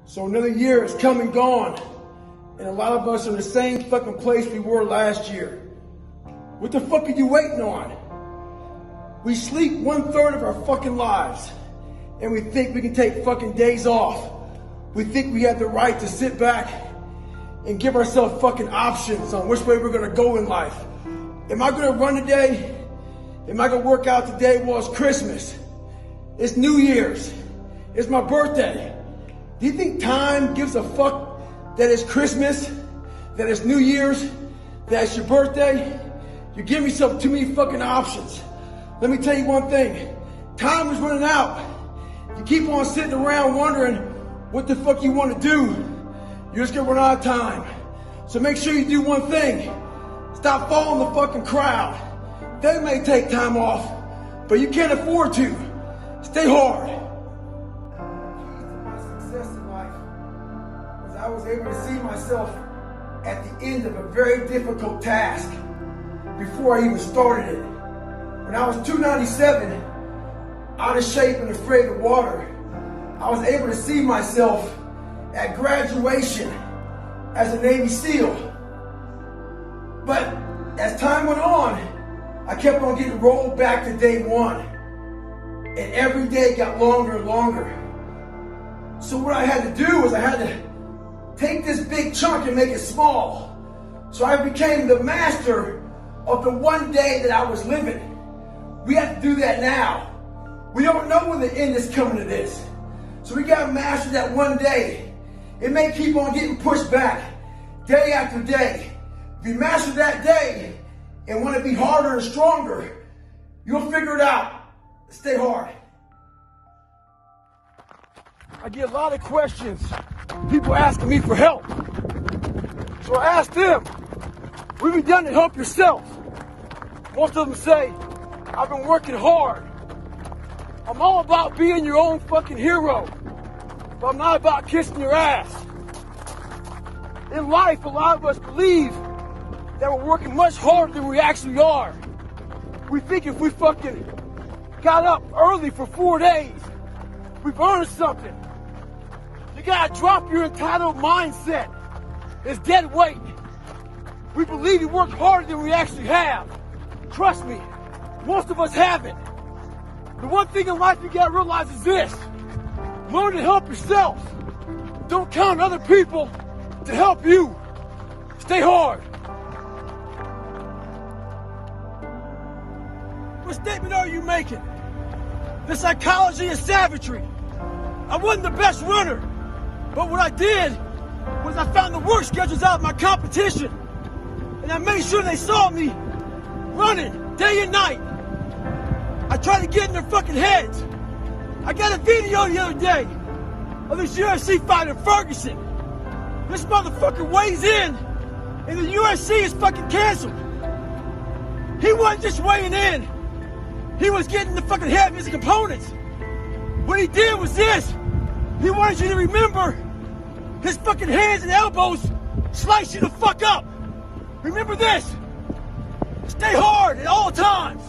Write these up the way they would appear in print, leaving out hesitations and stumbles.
So another year has come and gone, and a lot of us are in the same fucking place we were last year. What the fuck are you waiting on? We sleep 1/3 of our fucking lives, and we think we can take fucking days off. We think we have the right to sit back and give ourselves fucking options on which way we're gonna go in life. Am I gonna run today? Am I gonna work out today? Well, it's Christmas. It's New Year's. It's my birthday. Do you think time gives a fuck that it's Christmas, that it's New Year's, that it's your birthday? You're giving yourself too many fucking options. Let me tell you one thing. Time is running out. You keep on sitting around wondering what the fuck you want to do. You're just gonna run out of time. So make sure you do one thing. Stop following the fucking crowd. They may take time off, but you can't afford to. Stay hard. My success in life was I was able to see myself at the end of a very difficult task before I even started it. When I was 297, out of shape and afraid of water, I was able to see myself at graduation as a Navy SEAL. But as time went on, I kept on getting rolled back to day one. And every day got longer and longer. So what I had to do was I had to take this big chunk and make it small. So I became the master of the one day that I was living. We have to do that now. We don't know when the end is coming to this. So we gotta master that one day. It may keep on getting pushed back day after day. If you master that day and want to be harder and stronger, you'll figure it out. Stay hard. I get a lot of questions. People asking me for help. So I asked them, what have you done to help yourself? Most of them say, I've been working hard. I'm all about being your own fucking hero, but I'm not about kissing your ass. In life, a lot of us believe that we're working much harder than we actually are. We think if we fucking got up early for 4 days, we've earned something. You gotta drop your entitled mindset. It's dead weight. We believe we work harder than we actually have. Trust me, most of us haven't. The one thing in life you gotta realize is this. Learn to help yourself. Don't count on other people to help you. Stay hard. What statement are you making? The psychology of savagery. I wasn't the best runner, but what I did was I found the work schedules out of my competition, and I made sure they saw me running day and night. I tried to get in their fucking heads. I got a video the other day of this UFC fighter, Ferguson. This motherfucker weighs in, and the UFC is fucking canceled. He wasn't just weighing in. He was getting the fucking head of his components. What he did was this. He wanted you to remember his fucking hands and elbows slice you the fuck up. Remember this. Stay hard at all times.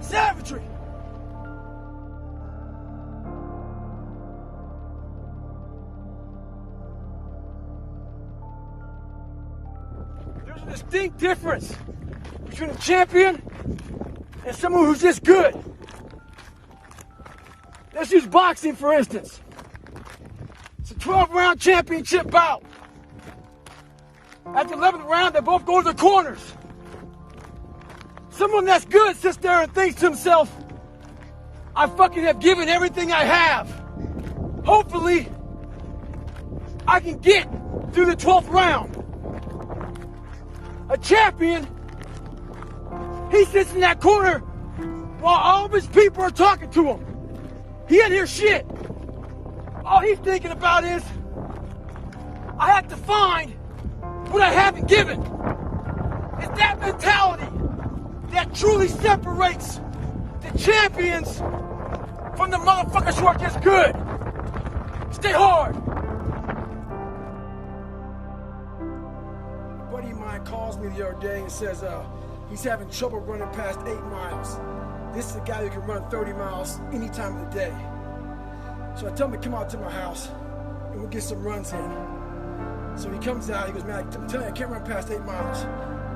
Savagery. There's a distinct difference between a champion and someone who's just good. Let's use boxing, for instance. It's a 12-round championship bout. At the 11th round, they both go to the corners. Someone that's good sits there and thinks to himself, I fucking have given everything I have. Hopefully, I can get through the 12th round. A champion, he sits in that corner while all of his people are talking to him. He didn't hear shit. All he's thinking about is, I have to find what I haven't given. It's that mentality that truly separates the champions from the motherfuckers who are just good. Stay hard. A buddy of mine calls me the other day and says he's having trouble running past 8 miles. This is a guy who can run 30 miles any time of the day. So I tell him to come out to my house. and we'll get some runs in. So he comes out, he goes, man, I'm telling you, I can't run past 8 miles.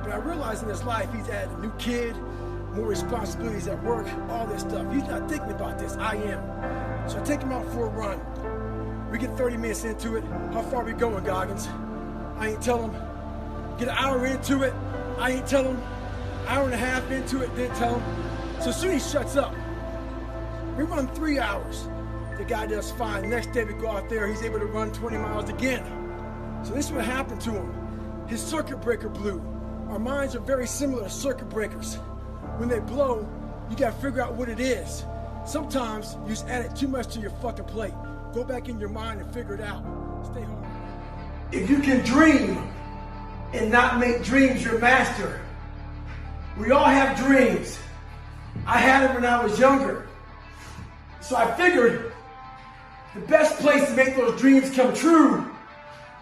But I realize in his life, he's added a new kid, more responsibilities at work, all this stuff. He's not thinking about this, I am. So I take him out for a run. We get 30 minutes into it. How far are we going, Goggins? I ain't tell him. Get an hour into it, I ain't tell him. Hour and a half into it, didn't tell him. So soon he shuts up. We run 3 hours. The guy does fine. Next day we go out there, he's able to run 20 miles again. So this is what happened to him. His circuit breaker blew. Our minds are very similar to circuit breakers. When they blow, you gotta figure out what it is. Sometimes you just add it too much to your fucking plate. Go back in your mind and figure it out. Stay home. If you can dream and not make dreams your master. We all have dreams. I had them when I was younger. So I figured the best place to make those dreams come true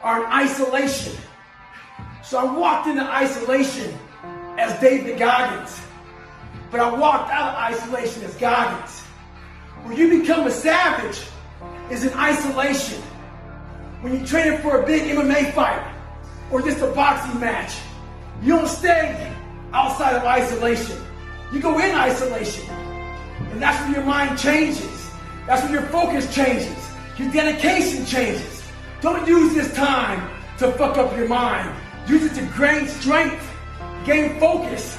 are in isolation. So I walked into isolation as David Goggins, but I walked out of isolation as Goggins. Where you become a savage is in isolation. When you're training for a big MMA fight or just a boxing match, you don't stay outside of isolation. You go in isolation. And that's when your mind changes. That's when your focus changes. Your dedication changes. Don't use this time to fuck up your mind. Use it to gain strength, gain focus.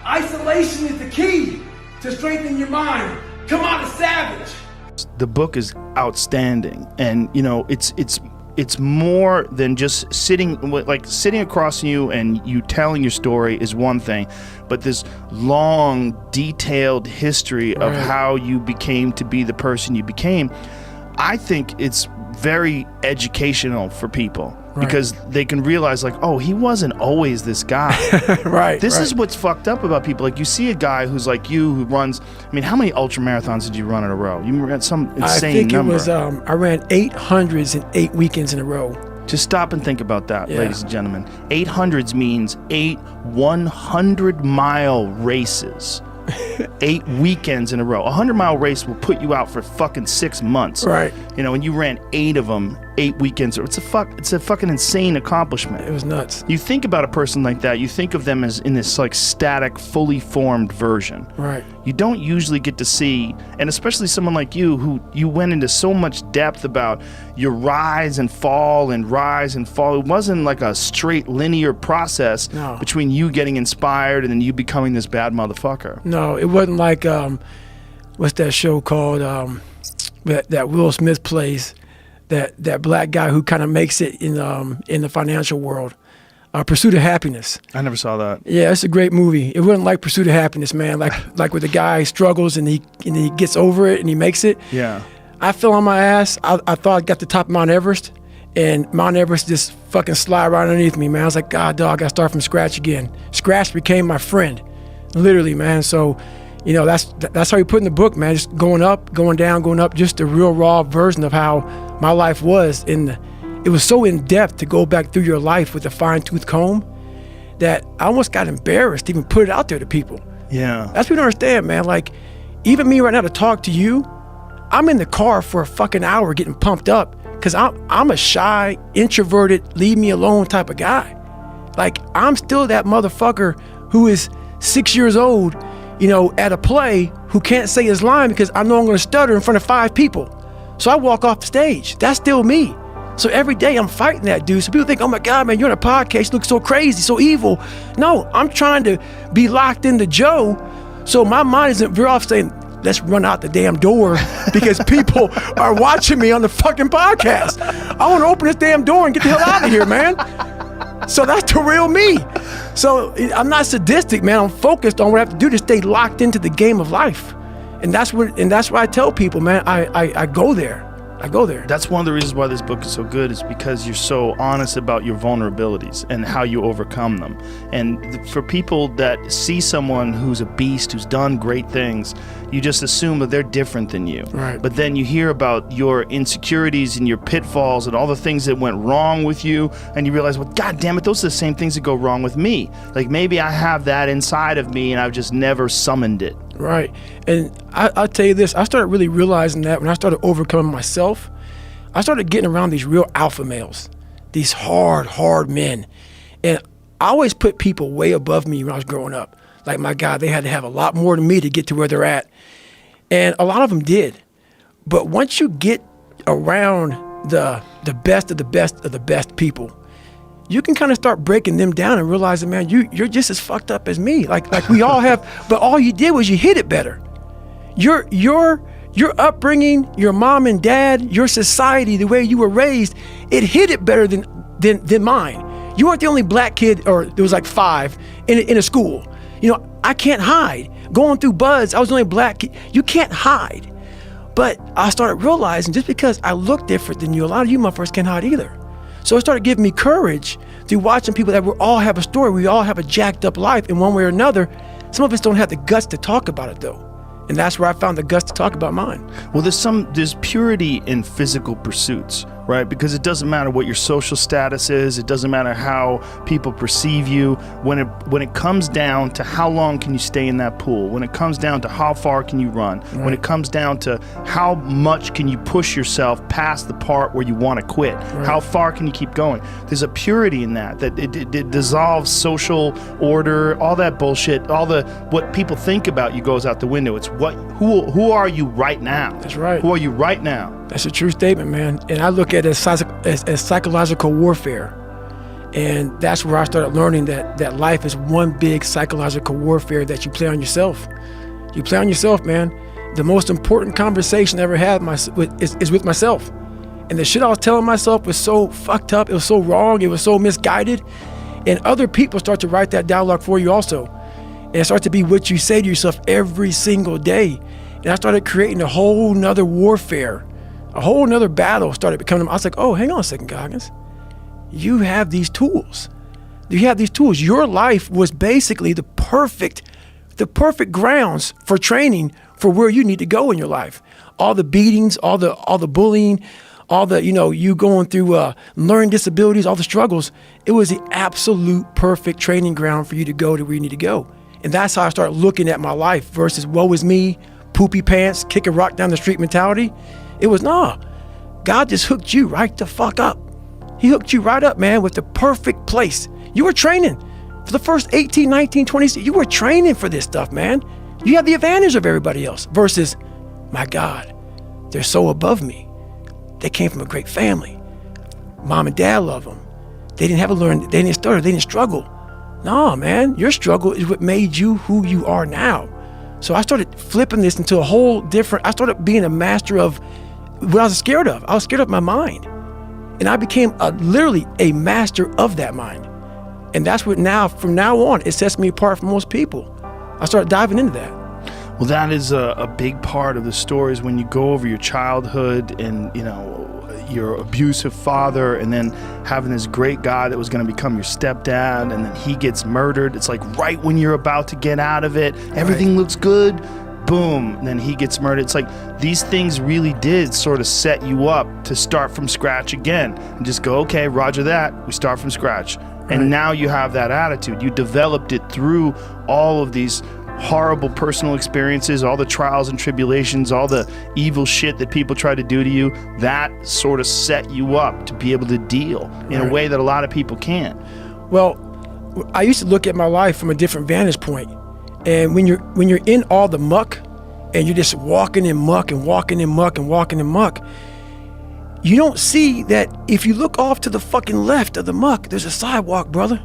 Isolation is the key to strengthen your mind. Come out a savage. The book is outstanding, and you know it's more than just sitting across from you and you telling your story is one thing, but this long, detailed history of how you became to be the person you became. I think it's very educational for people because they can realize, like, oh, he wasn't always this guy. This is what's fucked up about people. Like, you see a guy who's like you who runs, I mean, how many ultra marathons did you run in a row? You ran some insane number. I think it was, I ran 800s in 8 weekends in a row. Just stop and think about that, ladies and gentlemen. 800s means 8 100-mile races. 8 weekends in a row. A 100-mile race will put you out for fucking 6 months. You know, and you ran 8 of them, 8 weekends. It's a fucking insane accomplishment. It was nuts. You think about a person like that, you think of them as in this like static, fully formed version. You don't usually get to see, and especially someone like you, who you went into so much depth about your rise and fall and rise and fall. It wasn't like a straight linear process between you getting inspired and then you becoming this bad motherfucker. No, it wasn't like what's that show called that Will Smith plays, that black guy who kind of makes it in the financial world. Pursuit of Happiness. I never saw that. Yeah, it's a great movie. It wasn't like Pursuit of Happiness, man. Like where the guy struggles and he gets over it and he makes it. Yeah. I fell on my ass. I thought I got to the top of Mount Everest, and Mount Everest just fucking slide right underneath me, man. I was like, God, dog, I gotta start from scratch again. Scratch became my friend, literally, man. So, you know, that's how you put in the book, man. Just going up, going down, going up. Just a real raw version of how my life was. It was so in depth to go back through your life with a fine-tooth comb that I almost got embarrassed to even put it out there to people. Yeah. That's what you don't understand, man. Like, even me right now to talk to you, I'm in the car for a fucking hour getting pumped up because I'm a shy, introverted, leave me alone type of guy. Like, I'm still that motherfucker who is 6 years old, you know, at a play, who can't say his line because I know I'm going to stutter in front of 5 people. So I walk off the stage. That's still me. So every day I'm fighting that dude. So people think, oh my God, man, you're on a podcast, you look so crazy, so evil. No, I'm trying to be locked into Joe. So my mind isn't veer off saying, let's run out the damn door because people are watching me on the fucking podcast. I want to open this damn door and get the hell out of here, man. So that's the real me. So I'm not sadistic, man. I'm focused on what I have to do to stay locked into the game of life. And that's what I tell people, man. I go there. I go there. That's one of the reasons why this book is so good, is because you're so honest about your vulnerabilities and how you overcome them. And for people that see someone who's a beast, who's done great things, you just assume that they're different than you. But then you hear about your insecurities and your pitfalls and all the things that went wrong with you, and you realize, well, God damn it, those are the same things that go wrong with me. Like, maybe I have that inside of me and I've just never summoned it. And I'll tell you this, I started really realizing that when I started overcoming myself. I started getting around these real alpha males, these hard men. And I always put people way above me when I was growing up. Like, my God, they had to have a lot more than me to get to where they're at. And a lot of them did. But once you get around the best of the best of the best people, you can kind of start breaking them down and realizing, man, you're just as fucked up as me. Like we all have, but all you did was you hit it better. Your upbringing, your mom and dad, your society, the way you were raised, it hit it better than mine. You weren't the only black kid, or there was like 5 in a school. You know, I can't hide. Going through buds, I was the only black kid. You can't hide. But I started realizing, just because I look different than you, a lot of you motherfuckers can't hide either. So it started giving me courage through watching people that we all have a story. We all have a jacked up life in one way or another. Some of us don't have the guts to talk about it though. And that's where I found the guts to talk about mine. Well, there's purity in physical pursuits, right? Because it doesn't matter what your social status is. It doesn't matter how people perceive you. When it comes down to how long can you stay in that pool, when it comes down to how far can you run, right, when it comes down to how much can you push yourself past the part where you want to quit, right, how far can you keep going? There's a purity in that it dissolves social order, all that bullshit, what people think about you goes out the window. It's who are you right now? That's right. Who are you right now? That's a true statement, man. And I look at it as psychological warfare. And that's where I started learning that life is one big psychological warfare that you play on yourself. You play on yourself, man. The most important conversation I ever had is with myself. And the shit I was telling myself was so fucked up. It was so wrong. It was so misguided. And other people start to write that dialogue for you also. And it starts to be what you say to yourself every single day. And I started creating a whole nother warfare. A whole nother battle started becoming. I was like, oh, hang on a second, Goggins. You have these tools. You have these tools. Your life was basically the perfect grounds for training for where you need to go in your life. All the beatings, all the bullying, all the, you going through learning disabilities, all the struggles. It was the absolute perfect training ground for you to go to where you need to go. And that's how I started looking at my life versus woe is me, poopy pants, kick a rock down the street mentality. It was, nah, God just hooked you right the fuck up. He hooked you right up, man, with the perfect place. You were training for the first 18, 19, 20, you were training for this stuff, man. You have the advantage of everybody else versus, my God, they're so above me. They came from a great family. Mom and dad love them. They didn't have to learn, they didn't stutter, they didn't struggle. No, man, your struggle is what made you who you are now. So I started flipping this into a whole different, I started being a master of what I was scared of. I was scared of my mind. And I became literally a master of that mind. And that's what from now on, it sets me apart from most people. I started diving into that. Well, that is a big part of the stories when you go over your childhood and, your abusive father, and then having this great guy that was going to become your stepdad, and then he gets murdered. It's like right when you're about to get out of it, everything looks good, boom, and then he gets murdered. It's like these things really did sort of set you up to start from scratch again and just go, okay, roger that, we start from scratch. And now you have that attitude. You developed it through all of these horrible personal experiences, all the trials and tribulations, all the evil shit that people try to do to you. That sort of set you up to be able to deal in a way that a lot of people can't. Well, I used to look at my life from a different vantage point. And when you're in all the muck and you're just walking in muck and walking in muck and walking in muck, you don't see that if you look off to the fucking left of the muck, there's a sidewalk, brother.